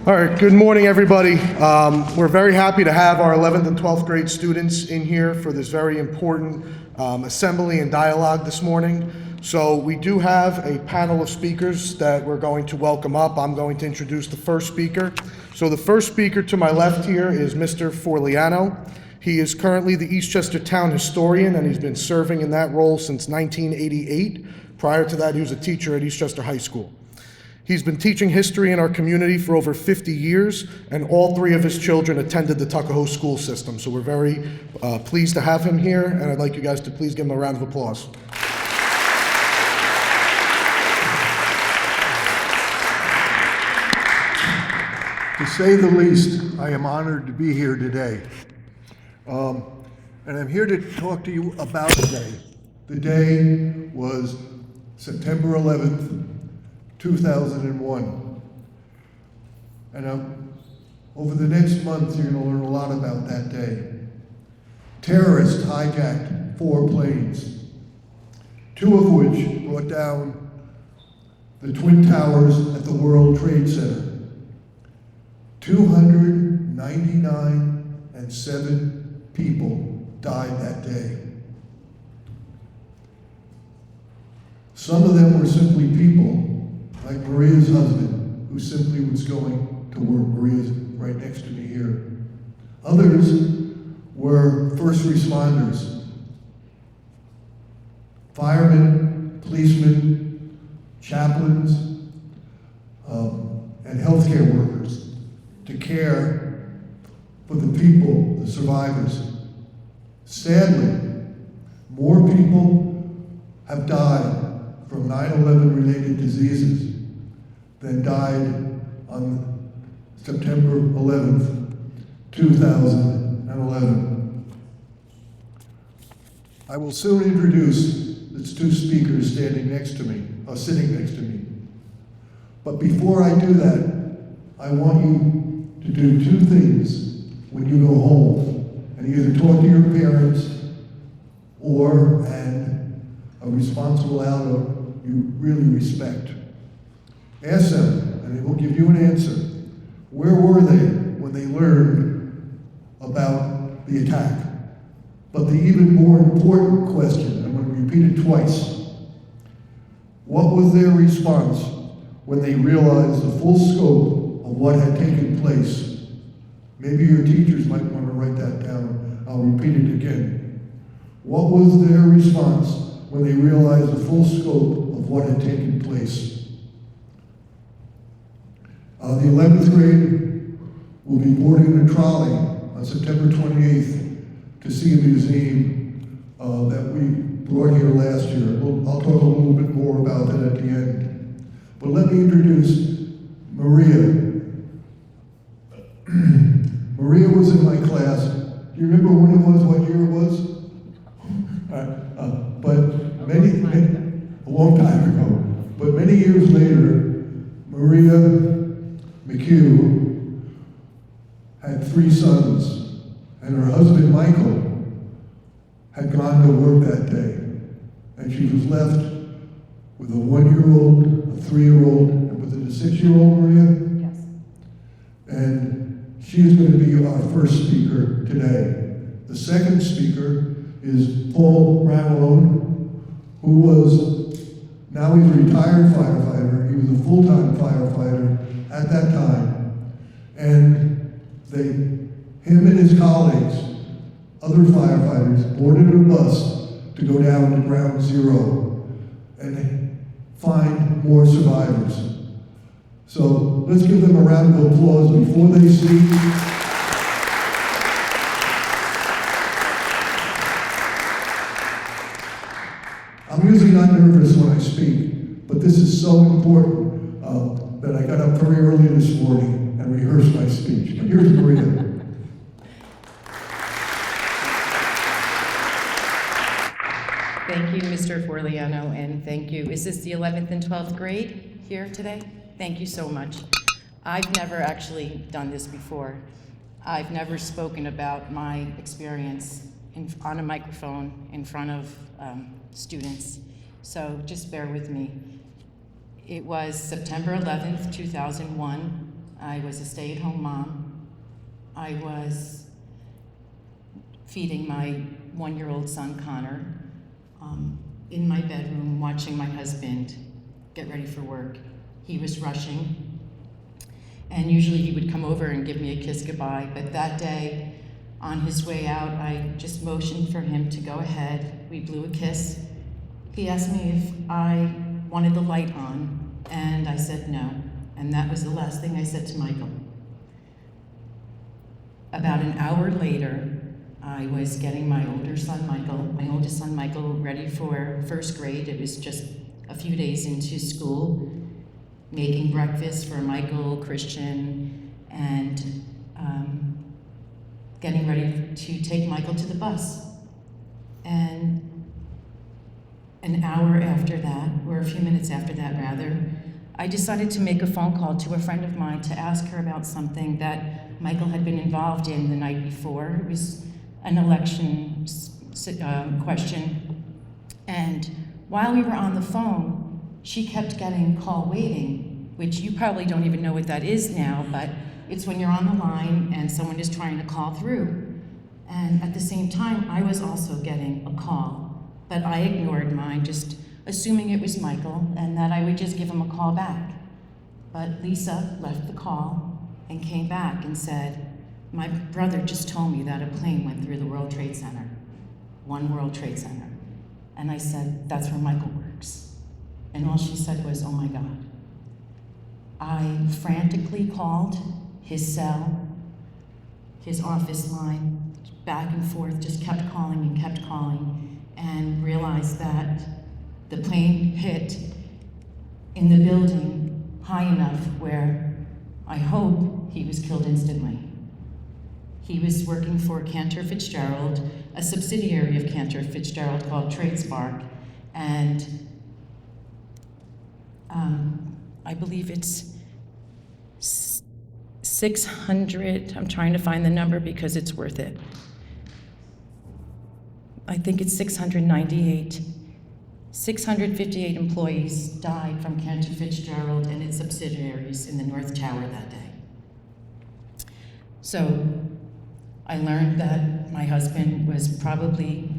All right, good morning, everybody. We're very happy to have our 11th and 12th grade students in here for this very important assembly and dialogue this morning. So we do have a panel of speakers that we're going to welcome up. I'm going to introduce the first speaker. So the first speaker to my left here is Mr. Forliano. He is currently the Eastchester Town Historian, and he's been serving in that role since 1988. Prior to that, he was a teacher at Eastchester High School. He's been teaching history in our community for over 50 years, and all three of his children attended the Tuckahoe school system. So we're very pleased to have him here, and I'd like you guys to please give him a round of applause. To say the least, I am honored to be here today. And I'm here to talk to you about today. The day was September 11th, 2001. And over the next month, you're going to learn a lot about that day. Terrorists hijacked 4 planes, 2 of which brought down the Twin Towers at the World Trade Center. 299 and 7 people died that day. Some of them were simply people, like Maria's husband, who simply was going to work. Maria's right next to me here. Others were first responders, firemen, policemen, chaplains, and healthcare workers to care for the people, the survivors. Sadly, more people have died from 9/11 related diseases than died on September 11th, 2011. I will soon introduce its 2 speakers sitting next to me. But before I do that, I want you to do 2 things when you go home, and either talk to your parents or a responsible adult you really respect. Ask them, and they will give you an answer. Where were they when they learned about the attack? But the even more important question, I'm going to repeat it twice. What was their response when they realized the full scope of what had taken place? Maybe your teachers might want to write that down. I'll repeat it again. What was their response when they realized the full scope of what had taken place? The 11th grade will be boarding a trolley on September 28th to see a museum that we brought here last year. I'll talk a little bit more about that at the end. But let me introduce Maria. Maria was in my class. Do you remember when it was, what year it was? But a long time ago. But many years later, Maria McHugh had 3 sons, and her husband Michael had gone to work that day, and she was left with a 1-year-old, a 3-year-old, and was it a 6-year-old, Maria? Yes. And she is going to be our first speaker today. The second speaker is Paul Ramallone, who now he's a retired firefighter. He was a full-time firefighter at that time. And him and his colleagues, other firefighters, boarded a bus to go down to Ground Zero and find more survivors. So let's give them a round of applause before they speak. I'm usually not nervous when I speak, but this is so important that I got up very early this morning and rehearsed my speech. But here's Maria. Thank you, Mr. Forliano, and thank you. Is this the 11th and 12th grade here today? Thank you so much. I've never actually done this before. I've never spoken about my experience on a microphone in front of students, so just bear with me. It was September 11th, 2001, I was a stay-at-home mom. I was feeding my 1-year-old son, Connor, in my bedroom, watching my husband get ready for work. He was rushing, and usually he would come over and give me a kiss goodbye, but that day, on his way out, I just motioned for him to go ahead. We blew a kiss. He asked me if I wanted the light on, and I said no, and that was the last thing I said to Michael. About an hour later, I was getting my oldest son Michael, ready for first grade. It was just a few days into school, making breakfast for Michael, Christian, and getting ready to take Michael to the bus. And an hour after that, or a few minutes after that rather, I decided to make a phone call to a friend of mine to ask her about something that Michael had been involved in the night before. It was an election question. And while we were on the phone, she kept getting call waiting, which you probably don't even know what that is now, but it's when you're on the line and someone is trying to call through. And at the same time, I was also getting a call, but I ignored mine, just assuming it was Michael and that I would just give him a call back. But Lisa left the call and came back and said, "My brother just told me that a plane went through the World Trade Center, One World Trade Center." And I said, "That's where Michael works." And all she said was, "Oh my God." I frantically called his cell, his office line, back and forth, just kept calling, and realized that the plane hit in the building high enough where I hope he was killed instantly. He was working for Cantor Fitzgerald, a subsidiary of Cantor Fitzgerald called TradeSpark, and I believe it's 600, I'm trying to find the number because it's worth it. I think it's 658 employees died from Cantor Fitzgerald and its subsidiaries in the North Tower that day. So I learned that my husband has probably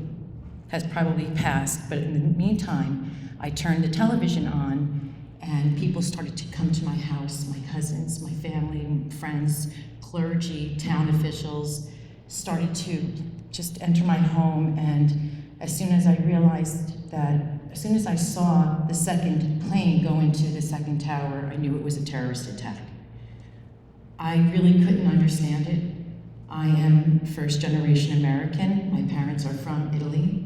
passed, but in the meantime, I turned the television on and people started to come to my house, my cousins, my family, friends, clergy, town officials, started to just enter my home, and as soon as I saw the second plane go into the second tower, I knew it was a terrorist attack. I really couldn't understand it. I am first-generation American. My parents are from Italy.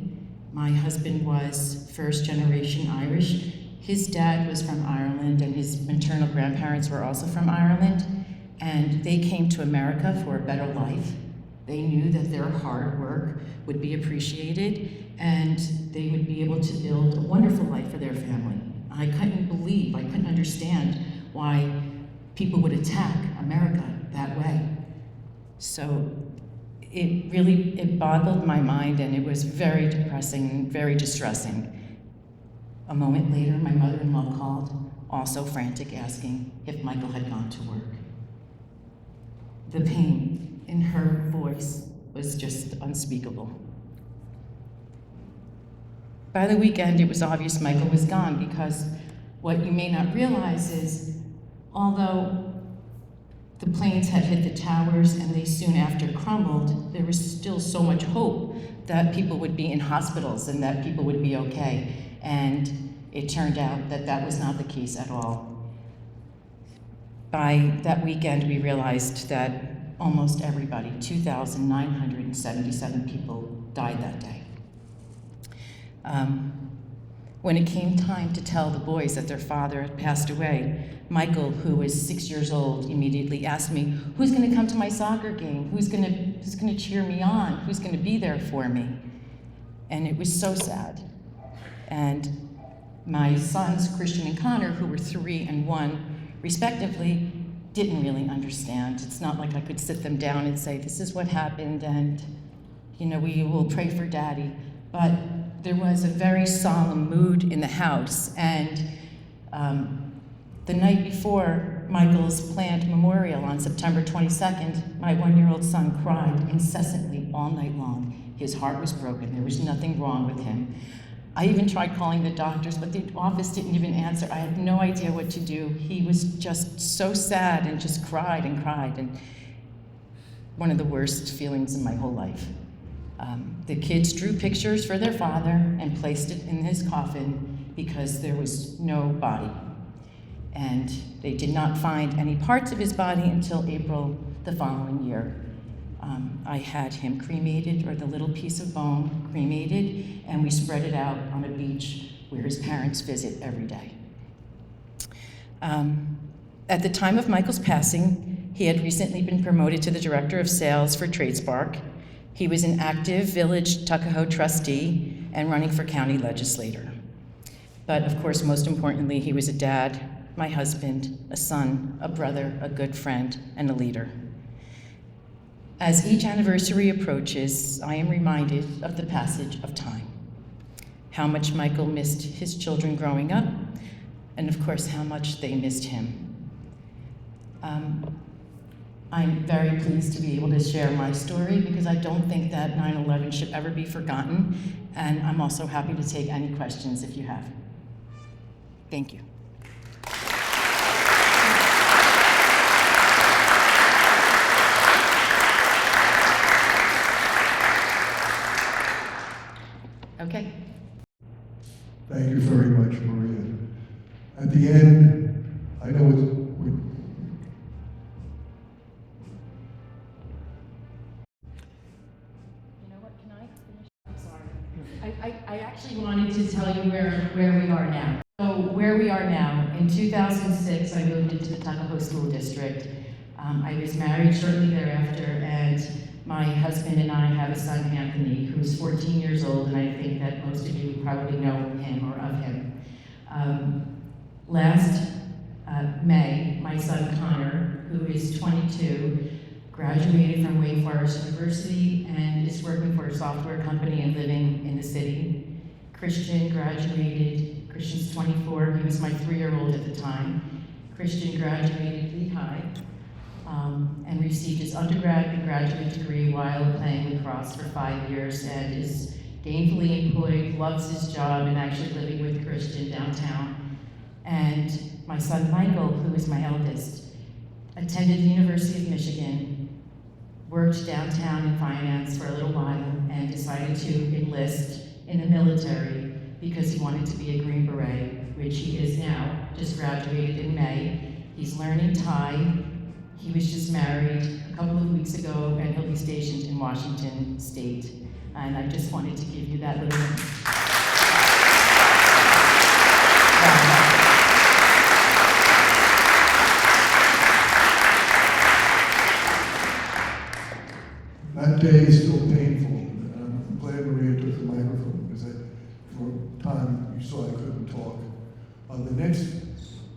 My husband was first-generation Irish. His dad was from Ireland, and his maternal grandparents were also from Ireland, and they came to America for a better life. They knew that their hard work would be appreciated, and they would be able to build a wonderful life for their family. I couldn't understand why people would attack America that way. So it boggled my mind, and it was very depressing and very distressing. A moment later, my mother-in-law called, also frantic, asking if Michael had gone to work. The pain in her voice was just unspeakable. By the weekend, it was obvious Michael was gone, because what you may not realize is, although the planes had hit the towers and they soon after crumbled, there was still so much hope that people would be in hospitals and that people would be okay. And it turned out that that was not the case at all. By that weekend, we realized that almost everybody, 2,977 people, died that day. When it came time to tell the boys that their father had passed away, Michael, who was 6 years old, immediately asked me, "Who's going to come to my soccer game? Who's going to cheer me on? Who's going to be there for me?" And it was so sad. And my sons, Christian and Connor, who were 3 and 1 respectively, didn't really understand. It's not like I could sit them down and say, "This is what happened, and we will pray for Daddy." But there was a very solemn mood in the house, and the night before, Michael's planned memorial on September 22nd, my 1-year-old son cried incessantly all night long. His heart was broken. There was nothing wrong with him. I even tried calling the doctors, but the office didn't even answer. I had no idea what to do. He was just so sad and just cried and cried, and one of the worst feelings in my whole life. The kids drew pictures for their father and placed it in his coffin because there was no body. And they did not find any parts of his body until April the following year. I had him cremated, or the little piece of bone cremated, and we spread it out on a beach where his parents visit every day. At the time of Michael's passing, he had recently been promoted to the Director of Sales for TradeSpark. He was an active Village Tuckahoe trustee and running for county legislator. But of course, most importantly, he was a dad, my husband, a son, a brother, a good friend, and a leader. As each anniversary approaches, I am reminded of the passage of time, how much Michael missed his children growing up, and of course, how much they missed him. I'm very pleased to be able to share my story because I don't think that 9/11 should ever be forgotten, and I'm also happy to take any questions if you have. Thank you. Okay. Thank you very much, Maria. At the end, I know it's, You know what, can I finish? I'm sorry. I actually wanted to tell you where we are now. So where we are now, in 2006, I moved into the Tuckahoe School District. I was married shortly thereafter, and my husband and I have a son, Anthony, who's 14 years old, and I think that most of you probably know him or of him. Last May, my son Connor, who is 22, graduated from Wake Forest University and is working for a software company and living in the city. Christian graduated, Christian's 24, he was my 3-year-old at the time. Christian graduated Lehigh and received his undergrad and graduate degree while playing lacrosse for 5 years and is gainfully employed, loves his job, and actually living with Christian downtown. And my son Michael, who is my eldest, attended the University of Michigan, worked downtown in finance for a little while, and decided to enlist in the military because he wanted to be a Green Beret, which he is now, just graduated in May. He's learning Thai. He was just married a couple of weeks ago, and he'll be stationed in Washington State. And I just wanted to give you that little. that day is still painful. And I'm glad Maria took the microphone because for a time you saw I couldn't talk. The next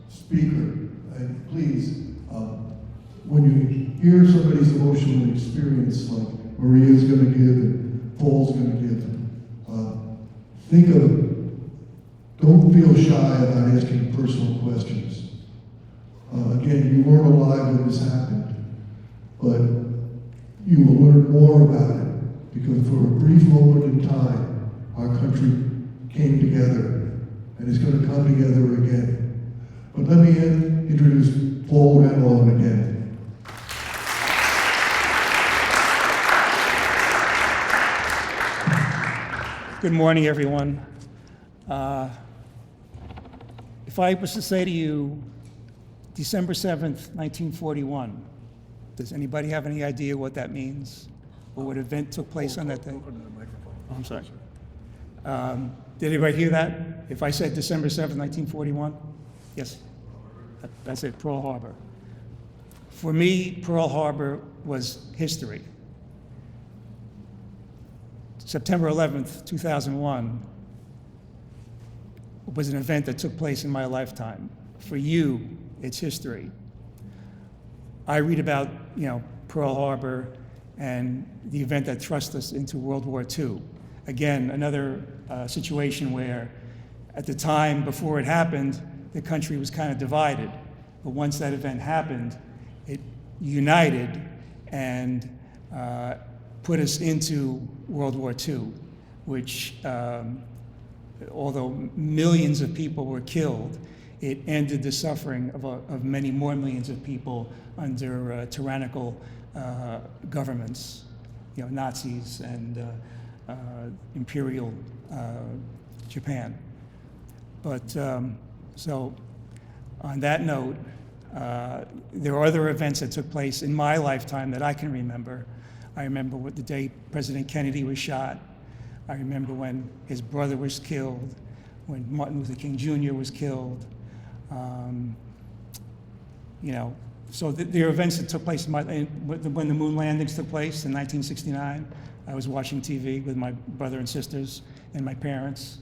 speaker, and please, when you hear somebody's emotional experience like Maria's going to give and Paul's going to give, don't feel shy about asking personal questions. Again, you weren't alive when this happened, but you will learn more about it because for a brief moment in time, our country came together and is going to come together again. But let me introduce Paul Renlon again. Good morning, everyone. If I was to say to you, December 7th, 1941, does anybody have any idea what that means? Or what event took place on that day? Oh, I'm sorry. Did anybody hear that? If I said December 7th, 1941? Yes. That's it, Pearl Harbor. For me, Pearl Harbor was history. September 11th, 2001 was an event that took place in my lifetime. For you, it's history. I read about, Pearl Harbor and the event that thrust us into World War II. Again, another situation where at the time before it happened, the country was kind of divided. But once that event happened, it united and put us into World War II, which, although millions of people were killed, it ended the suffering of many more millions of people under tyrannical governments, Nazis and Imperial Japan. But so on that note, there are other events that took place in my lifetime that I can remember. I remember the day President Kennedy was shot. I remember when his brother was killed, when Martin Luther King Jr. was killed. So there are events that took place when the moon landings took place in 1969. I was watching TV with my brother and sisters and my parents.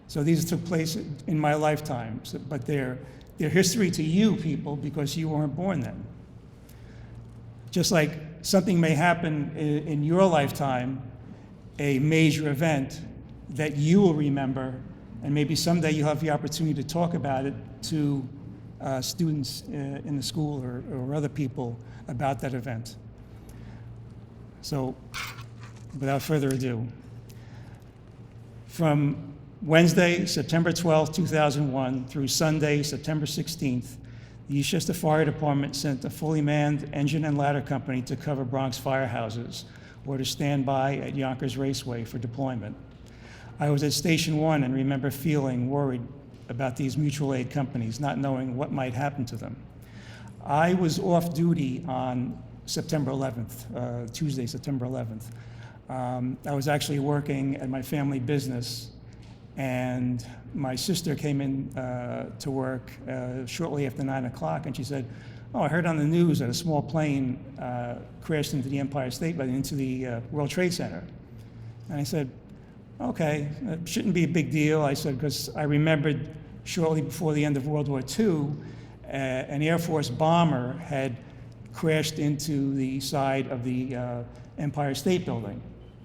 So these took place in my lifetime, but they're history to you people because you weren't born then. Just like something may happen in your lifetime, a major event that you will remember, and maybe someday you'll have the opportunity to talk about it to students in the school or other people about that event. So, without further ado, from Wednesday, September 12, 2001 through Sunday, September 16th, the Eastchester Fire Department sent a fully manned engine and ladder company to cover Bronx firehouses or to stand by at Yonkers Raceway for deployment. I was at Station 1 and remember feeling worried about these mutual aid companies, not knowing what might happen to them. I was off duty on September 11th, Tuesday, September 11th. I was actually working at my family business, and my sister came in to work shortly after 9 o'clock, and she said, "Oh, I heard on the news that a small plane crashed into the Empire State Building, into the World Trade Center." And I said, "Okay, it shouldn't be a big deal." I said, because I remembered shortly before the end of World War II, an Air Force bomber had crashed into the side of the Empire State Building.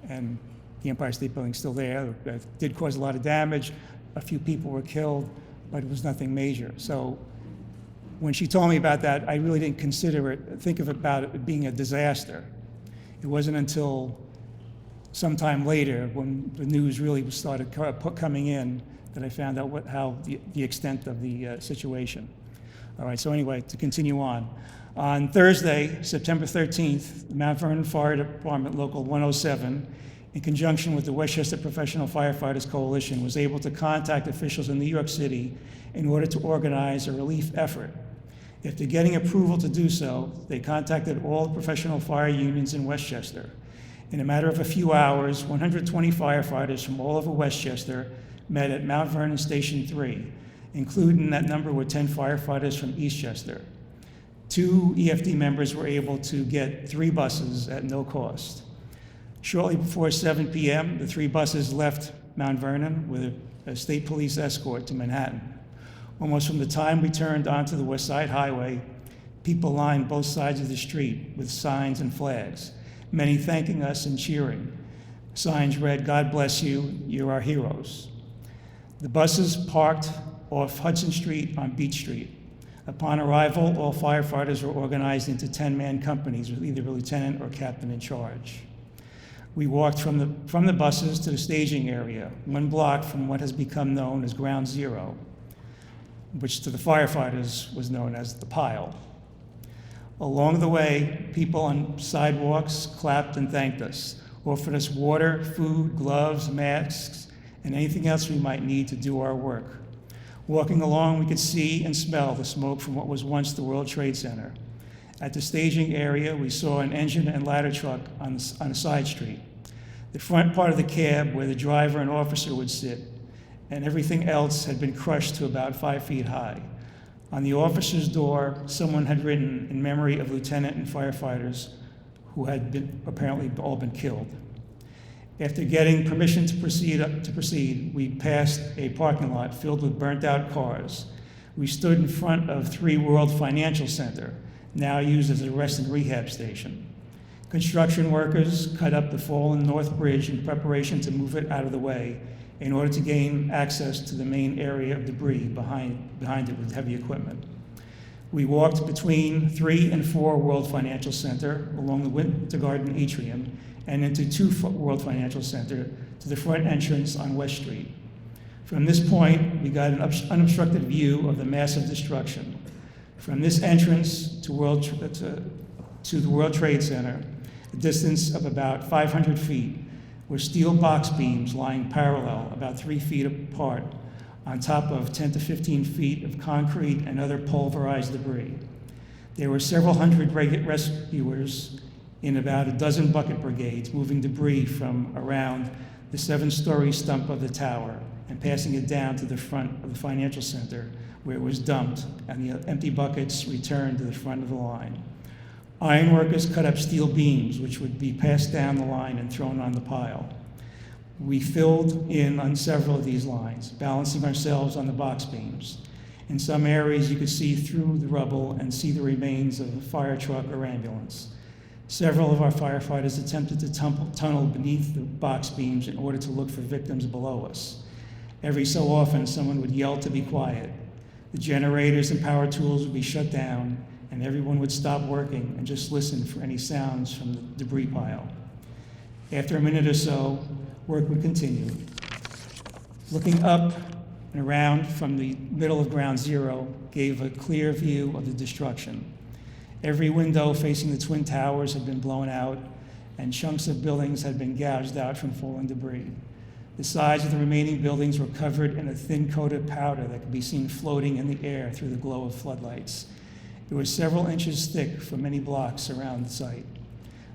And the Empire State Building's still there. It did cause a lot of damage. A few people were killed, but it was nothing major. So when she told me about that, I really didn't think about it being a disaster. It wasn't until sometime later, when the news really started coming in, that I found out how the extent of the situation. All right, so anyway, to continue on. On Thursday, September 13th, the Mount Vernon Fire Department Local 107, in conjunction with the Westchester Professional Firefighters Coalition, was able to contact officials in New York City in order to organize a relief effort. After getting approval to do so, they contacted all professional fire unions in Westchester. In a matter of a few hours, 120 firefighters from all over Westchester met at Mount Vernon Station 3. Included in that number were 10 firefighters from Eastchester. 2 EFD members were able to get 3 buses at no cost. Shortly before 7 p.m., the 3 buses left Mount Vernon with a state police escort to Manhattan. Almost from the time we turned onto the West Side Highway, people lined both sides of the street with signs and flags, many thanking us and cheering. Signs read, "God bless you, you're our heroes." The buses parked off Hudson Street on Beach Street. Upon arrival, all firefighters were organized into 10-man companies with either a lieutenant or captain in charge. We walked from the buses to the staging area, 1 block from what has become known as Ground Zero, which to the firefighters was known as the pile. Along the way, people on sidewalks clapped and thanked us, offered us water, food, gloves, masks, and anything else we might need to do our work. Walking along, we could see and smell the smoke from what was once the World Trade Center. At the staging area, we saw an engine and ladder truck on a side street. The front part of the cab, where the driver and officer would sit, and everything else had been crushed to about 5 feet high. On the officer's door, someone had written in memory of lieutenant and firefighters who had apparently all been killed. After getting permission to proceed, we passed a parking lot filled with burnt-out cars. We stood in front of 3 World Financial Center, now used as a rest and rehab station. Construction workers cut up the fallen North Bridge in preparation to move it out of the way in order to gain access to the main area of debris behind it with heavy equipment. We walked between 3 and 4 World Financial Center along the Winter Garden atrium and into 2 World Financial Center to the front entrance on West Street. From this point, we got an unobstructed view of the massive destruction. From this entrance to the World Trade Center, a distance of about 500 feet, were steel box beams lying parallel about 3 feet apart on top of 10 to 15 feet of concrete and other pulverized debris. There were several hundred rescuers in about a dozen bucket brigades moving debris from around the 7-story stump of the tower and passing it down to the front of the financial center where it was dumped and the empty buckets returned to the front of the line. Ironworkers cut up steel beams which would be passed down the line and thrown on the pile. We filled in on several of these lines, balancing ourselves on the box beams. In some areas you could see through the rubble and see the remains of a fire truck or ambulance. Several of our firefighters attempted to tunnel beneath the box beams in order to look for victims below us. Every so often, someone would yell to be quiet. The generators and power tools would be shut down, and everyone would stop working and just listen for any sounds from the debris pile. After a minute or so, work would continue. Looking up and around from the middle of Ground Zero gave a clear view of the destruction. Every window facing the Twin Towers had been blown out, and chunks of buildings had been gouged out from falling debris. The sides of the remaining buildings were covered in a thin coat of powder that could be seen floating in the air through the glow of floodlights. It was several inches thick for many blocks around the site.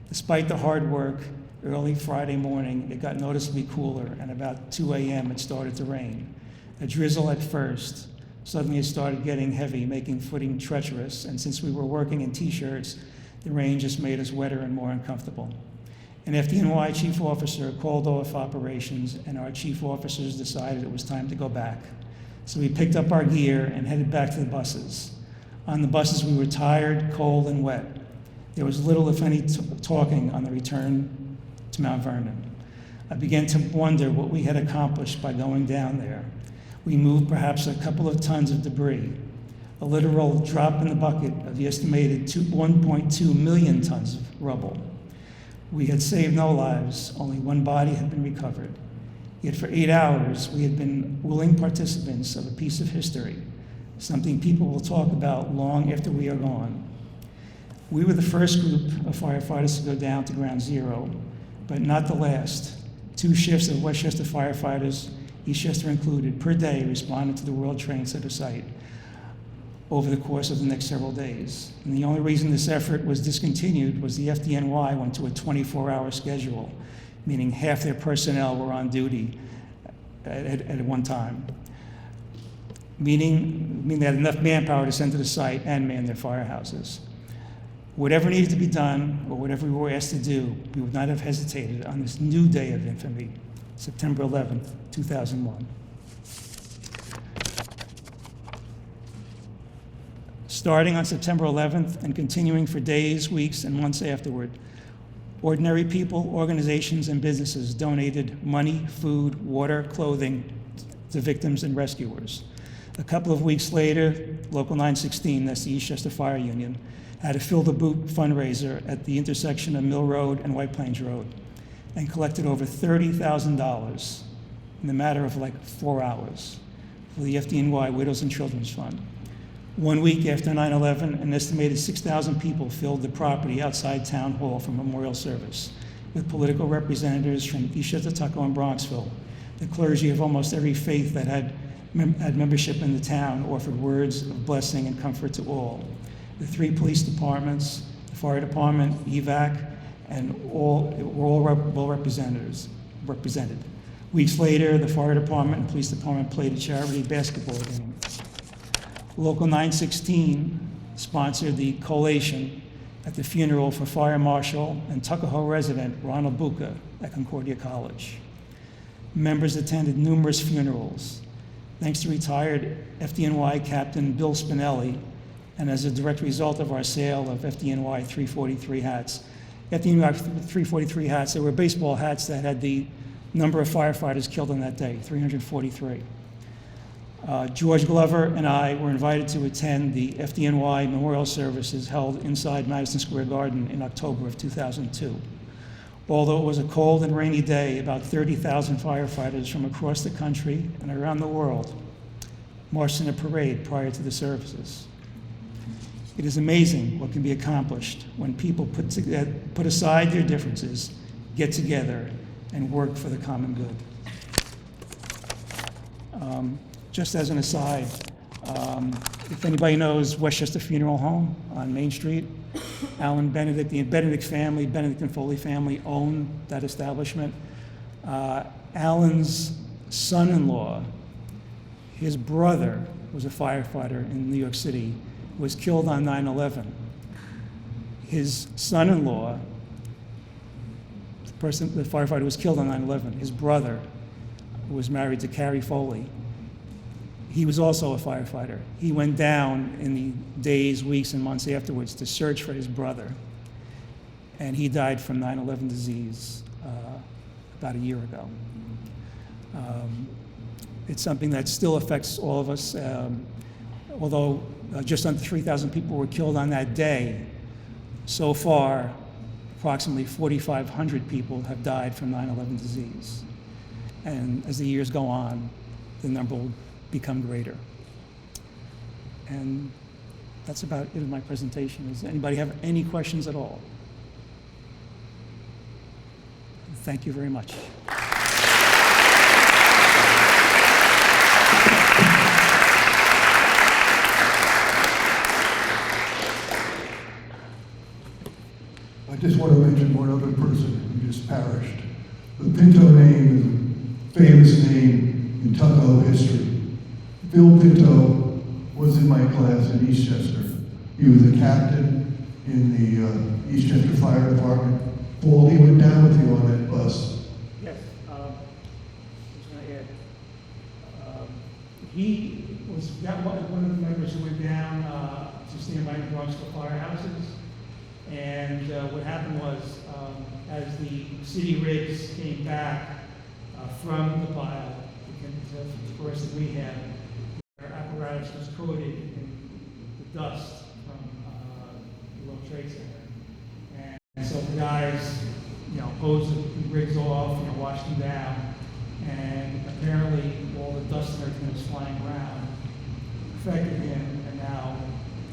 Despite the hard work, early Friday morning, it got noticeably cooler, and about 2 a.m. it started to rain. A drizzle at first. Suddenly it started getting heavy, making footing treacherous, and since we were working in t-shirts, the rain just made us wetter and more uncomfortable. An FDNY chief officer called off operations, and our chief officers decided it was time to go back. So we picked up our gear and headed back to the buses. On the buses, we were tired, cold, and wet. There was little, if any, talking on the return to Mount Vernon. I began to wonder what we had accomplished by going down there. We moved perhaps a couple of tons of debris, a literal drop in the bucket of the estimated 1.2 million tons of rubble. We had saved no lives, only one body had been recovered. Yet for 8 hours, we had been willing participants of a piece of history, something people will talk about long after we are gone. We were the first group of firefighters to go down to Ground Zero, but not the last. 2 shifts of Westchester firefighters, Eastchester included, per day responded to the World Trade Center site over the course of the next several days. And the only reason this effort was discontinued was the FDNY went to a 24-hour schedule, meaning half their personnel were on duty at one time, meaning they had enough manpower to send to the site and man their firehouses. Whatever needed to be done, or whatever we were asked to do, we would not have hesitated on this new day of infamy, September 11th, 2001. Starting on September 11th and continuing for days, weeks, and months afterward, ordinary people, organizations, and businesses donated money, food, water, clothing to victims and rescuers. A couple of weeks later, Local 916, that's the Eastchester Fire Union, had a Fill the Boot fundraiser at the intersection of Mill Road and White Plains Road and collected over $30,000 in the matter of like 4 hours for the FDNY Widows and Children's Fund. 1 week after 9/11, an estimated 6,000 people filled the property outside Town Hall for memorial service, with political representatives from Eastchester, Tuckahoe, and Bronxville. The clergy of almost every faith that had membership in the town offered words of blessing and comfort to all. The 3 police departments, the fire department, EVAC, and were all well represented. Weeks later, the fire department and police department played a charity basketball game. Local 916 sponsored the collation at the funeral for Fire Marshal and Tuckahoe resident Ronald Buca at Concordia College. Members attended numerous funerals. Thanks to retired FDNY Captain Bill Spinelli, and as a direct result of our sale of FDNY 343 hats. FDNY 343 hats, they were baseball hats that had the number of firefighters killed on that day, 343. George Glover and I were invited to attend the FDNY memorial services held inside Madison Square Garden in October of 2002. Although it was a cold and rainy day, about 30,000 firefighters from across the country and around the world marched in a parade prior to the services. It is amazing what can be accomplished when people put aside their differences, get together, and work for the common good. Just as an aside, if anybody knows Westchester Funeral Home on Main Street, Alan Benedict, the Benedict family, Benedict and Foley family owned that establishment. Alan's son-in-law, his brother was a firefighter in New York City, was killed on 9/11. His son-in-law, the firefighter was killed on 9/11, his brother, who was married to Carrie Foley, he was also a firefighter. He went down in the days, weeks, and months afterwards to search for his brother, and he died from 9/11 disease about a year ago. It's something that still affects all of us. Although just under 3,000 people were killed on that day, so far, approximately 4,500 people have died from 9/11 disease. And as the years go on, the number will become greater. And that's about it in my presentation. Does anybody have any questions at all? Thank you very much. I just want to mention one other person who just perished. The Pinto name is a famous name in Tuckahoe history. Bill Pinto was in my class in Eastchester. He was a captain in the Eastchester Fire Department. Paul, he went down with you on that bus. Yes, I was going to add. He was one of the members who went down to stand by the Bronxville firehouses. And what happened was, as the city rigs came back from the pile, the forest that we had, their apparatus was coated in the dust from the World Trade Center. And so the guys, hosed the rigs off, washed them down, and apparently all the dust and everything that was flying around affected him, and now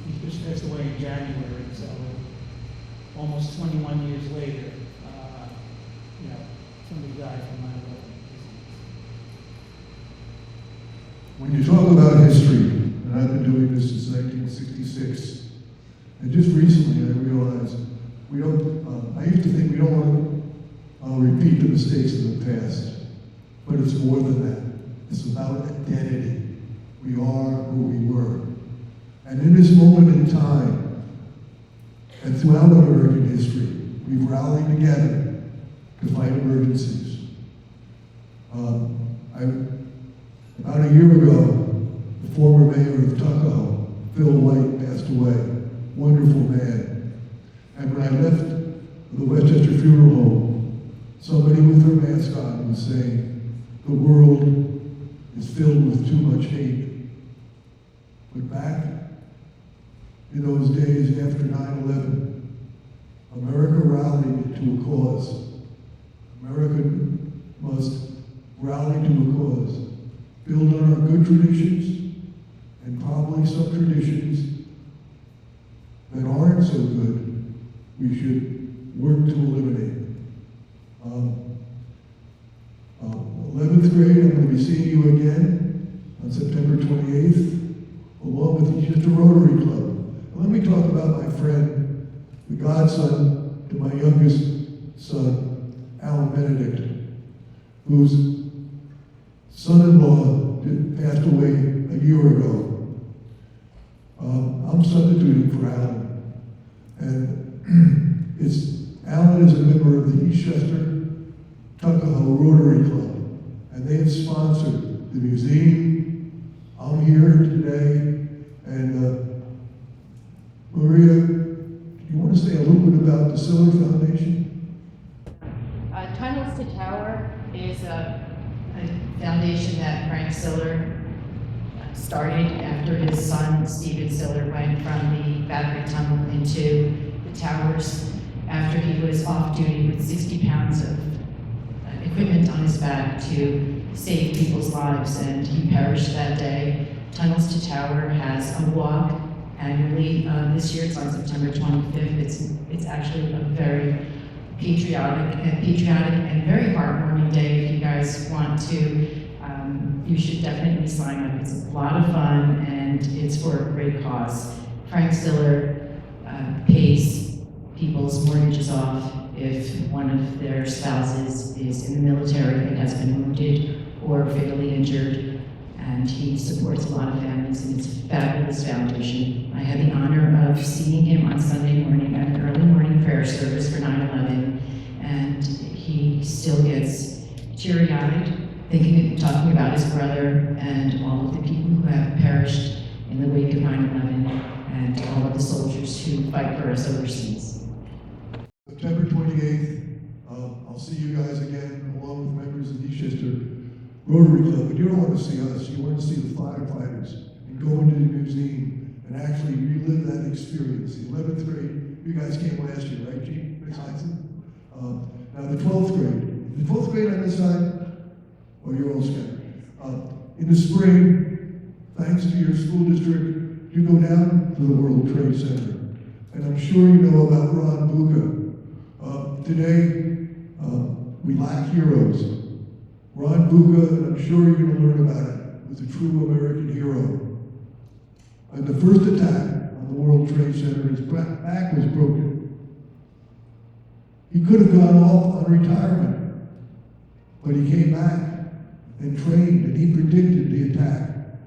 he just passed away in January. So almost 21 years later, somebody died from 9/11. When you talk about history, and I've been doing this since 1966, and just recently I realized I used to think we don't want to repeat the mistakes of the past, but it's more than that. It's about identity. We are who we were. And in this moment in time, and throughout American history, we've rallied together to fight emergencies. About a year ago, the former mayor of Tuckahoe, Phil White, passed away. Wonderful man. And when I left the Westchester Funeral Home, somebody with her mask on was saying, the world is filled with too much hate. But back in those days after 9/11, America rallied to a cause. America must rally to a cause. Build on our good traditions, and probably some traditions that aren't so good, we should work to eliminate. 11th grade, I'm going to be seeing you again on September 28th, along with the Eastchester Rotary Club. And let me talk about my friend, the godson to my youngest son, Alan Benedict, whose son-in-law passed away a year ago. I'm substituting for Alan. And Alan is a member of the Eastchester Tuckahoe Rotary Club. And they have sponsored the museum. I'm here today. And Maria, do you want to say a little bit about the Siller Foundation? Tunnels to Tower is a foundation that Frank Siller started after his son, Stephen Siller, went from the Battery Tunnel into the towers after he was off duty with 60 pounds of equipment on his back to save people's lives, and he perished that day. Tunnels to Tower has a walk annually. This year it's on September 25th. It's actually a very patriotic and very heartwarming day. If you guys want to, you should definitely sign up. It's a lot of fun and it's for a great cause. Frank Stiller pays people's mortgages off if one of their spouses is in the military and has been wounded or fatally injured, and he supports a lot of families, and it's a fabulous foundation. I had the honor of seeing him on Sunday morning at an early morning prayer service for 9/11, and he still gets teary-eyed talking about his brother and all of the people who have perished in the wake of 9/11 and all of the soldiers who fight for us overseas. September 28th, I'll see you guys again, along with members of the Eastchester Rotary Club. But you don't want to see us, you want to see the firefighters and go into the museum and actually relive that experience. The 11th grade, you guys came last year, right, Gene? Ms. Heinzen? Now the 12th grade. The 12th grade on this side, or you're all scattered. In the spring, thanks to your school district, you go down to the World Trade Center. And I'm sure you know about Ron Bucca. Today, we lack heroes. Ron Bucca, and I'm sure you're going to learn about it, was a true American hero. And the first attack on the World Trade Center, his back was broken. He could have gone off on retirement, but he came back and trained, and he predicted the attack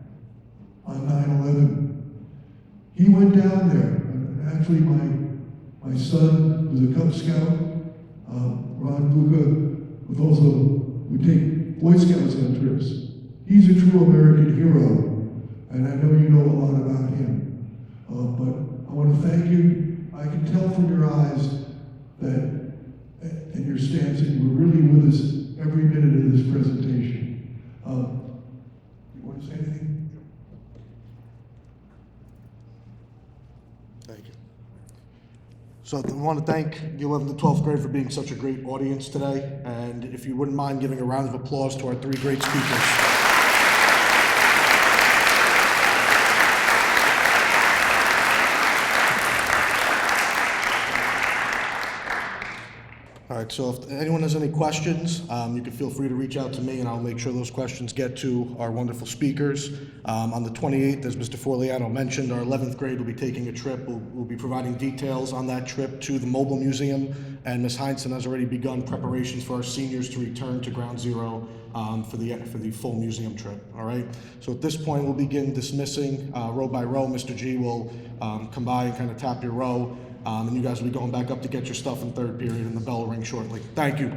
on 9/11. He went down there, and actually my son was a Cub Scout. Ron Bucca would take Boy Scouts on trips. He's a true American hero, and I know you know a lot about him. But I want to thank you. I can tell from your eyes that, and your stance, that you were really with us every minute of this presentation. You want to say anything? Thank you. So I want to thank the 11th and 12th grade for being such a great audience today. And if you wouldn't mind giving a round of applause to our three great speakers. All right, so if anyone has any questions, you can feel free to reach out to me, and I'll make sure those questions get to our wonderful speakers. On the 28th, as Mr. Forliano mentioned, our 11th grade will be taking a trip. We'll be providing details on that trip to the Mobile Museum, and Ms. Heinzen has already begun preparations for our seniors to return to Ground Zero for the full museum trip. All right. So at this point, we'll begin dismissing row by row. Mr. G will come by and kind of tap your row. And you guys will be going back up to get your stuff in third period, and the bell will ring shortly. Thank you.